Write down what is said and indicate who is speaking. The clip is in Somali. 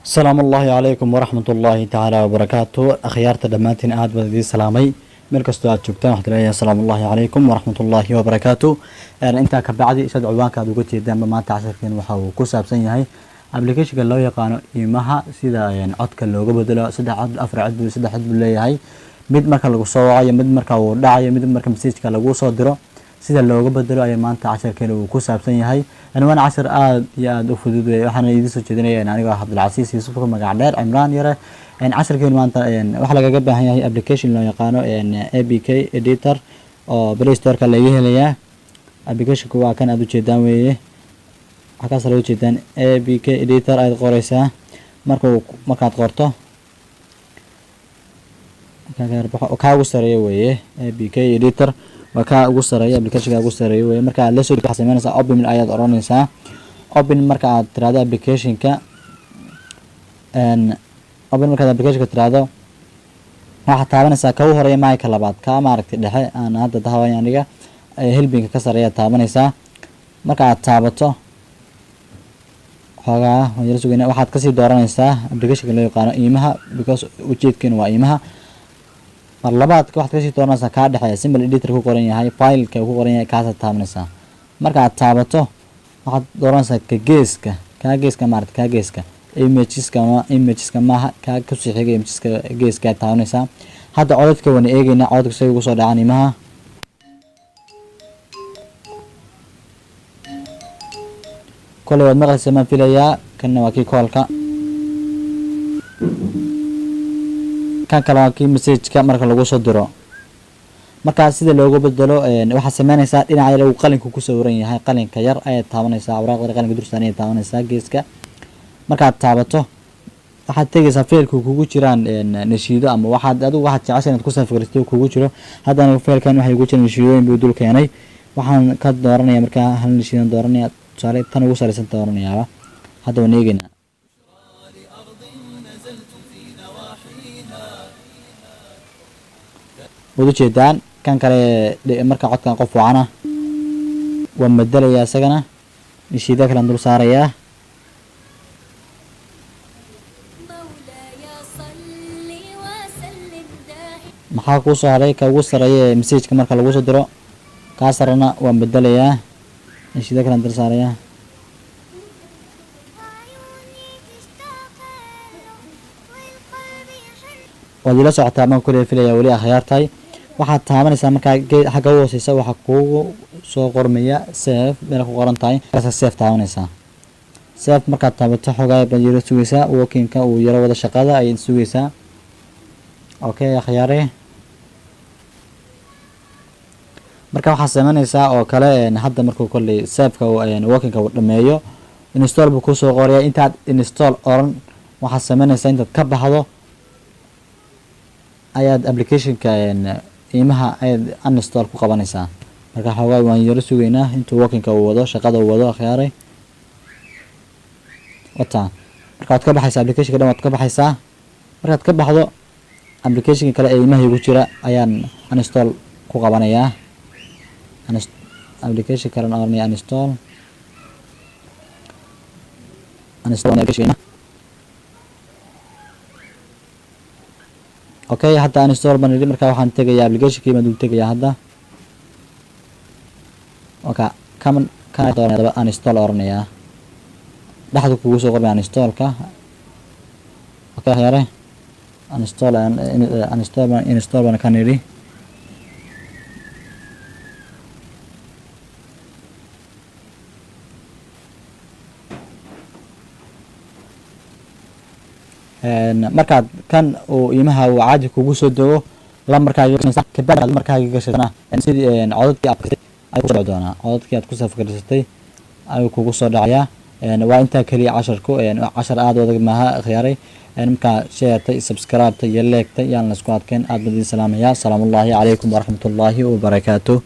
Speaker 1: السلام الله عليكم ورحمة الله تعالى وبركاته أخيارت دمانتين آد بدي سلامي ملك استوات شوكتان وحد لي السلام الله عليكم ورحمة الله وبركاته أنت كبعدي شد عوانك هذا قلت يدام ما تعرف كين وحاو كوساب سنة application لو يقانو إيمها سيدا يعني عدك اللوجو بدلا سيدا عد أفرع عد سيدا حد بالله هاي مد مركا لغو صواعي مد مركا وداعي مد مركا مسيج كلغو صدره سيدا اللوجو بدلا أي ما أنت عشر كيلو كوساب سنة هاي أنا وانا عشر يا دفودو وحنا يدسو جدنا يعني أنا عبد العزيز يوسف مقعدار عمران يرى يعني 10 كيلو ما أنت يعني وحلا جبه هي application لو يقانو يعني APK editor أو بلاي ستور كلا يهليه application كوا كان أدو جدان ويه حكاس لو جدان APK editor أيد قريسة markaad qorto ka ugu sareeyo weeye APK editor waa ka ugu sareeyo application ka ugu sareeyo weeye marka la soo dhigto sameynaysa open ayaad oranaysaa open marka aad tiraahdo application ka open marka application ka tiraahdo waxa taabanaysaa ka horeeya maayka labaad ka maaragtay dhexe aan hadda dahawan aniga helping ka sareeya taabanaysaa marka aad taabato xogaa waxaad ka sii dooranaysaa application loo yaqaan iimaha because ujeedkeenu waa iimaha mar labaadka waxaad ka sii dooranaysaa ka dhaxaya symbol editor ku qoran yahay file ka ku qoran yahay kaas taabanaysaa marka aad taabato waxaad dooranaysaa ka geeska maaragtay ka geeska imageska maaha ka ku sii xigay imageska geeska taabanaysaa hadda codadka wana eegayna codadka soo ugu soo dhacaan iimaha كل واحد مقص ما في ليا كنا واكي كولكا كان كلاكي مسج كاميرا لوجو صدره marka sida loogu bedelo waxa sameynaysa dhinaca lagu qalinka ku sawiran yahay qalinka yar ay taabanaysa awraaqda qalinka dursan ay taabanaysa geeska marka taabato waxa tagaysa faylku kugu jiraan nashiido ama waxa adigu waxa jeceshay inaad ku safraysto kugu jiro hadana faylkan waxa ugu jiraan nashiidooyin buu dul keenay waxaan ka dooranaya marka hal nashiidan dooranaya صارت تنا وصل سنتورني يا هذا ونيجينا ودو جدان كان كله مركا عد كان قف وعنا ومدل يا سجنا نشي ذاك الأندر صار يا محاكو صاري كوصل يا مسيج كمركا لوصل درو كاسرنا ومدل يا نشي ذاك الأندر صار يا ودي لا ساعة ما كل في ليا ولي خيارتي واحد تامن يسمى حاجة وسيسة واحد كوجو سو قرمية سيف بين قرنتاي بس السيف تامن يسمى سيف مركب تابت حاجة بيجي سويسة وكين كا ويرى وده شقادة أي سويسة أوكي يا خياري marka waxa sameynaysa oo kale hadda markuu kulli save-ka oo working-ka dhameeyo install buu ku soo qoraya intaad install oran waxa sameynaysa intaad ka baxdo ayaad application-ka iimaha ayaad uninstall ku qabanaysaa marka xoogaa waan yar sugeynaa intuu working-ka uu wado shaqada uu wado khiyaaray wata markaad ka baxaysaa application-ka dhammaad ka baxaysaa markaad ka baxdo application-ka kale ee iimaha ugu jira ayaan uninstall ku qabanayaa application كلام أرني uninstall application أوكي حتى uninstall بنريد مركب وحن تجي application كي بدون تجي هذا أوكي كمان كان تورنا uninstall أرني يا ده حد كوسو قرب uninstall كا أوكي هياره uninstall بنا كان يري markaad kan oo iimaha uu caadi kugu soo dago la markaa ka baad markaa gashadana sidii codadkii ay ku soo doonaa codadkii aad ku safgarsatay ay kugu soo dhacaya waa inta kaliya 10 aad wada maaha khiyaaray marka share subscribe iyo like yaan la isku adkeen aad badin salaamaya salaamu alaykum wa rahmatullahi wa barakatuh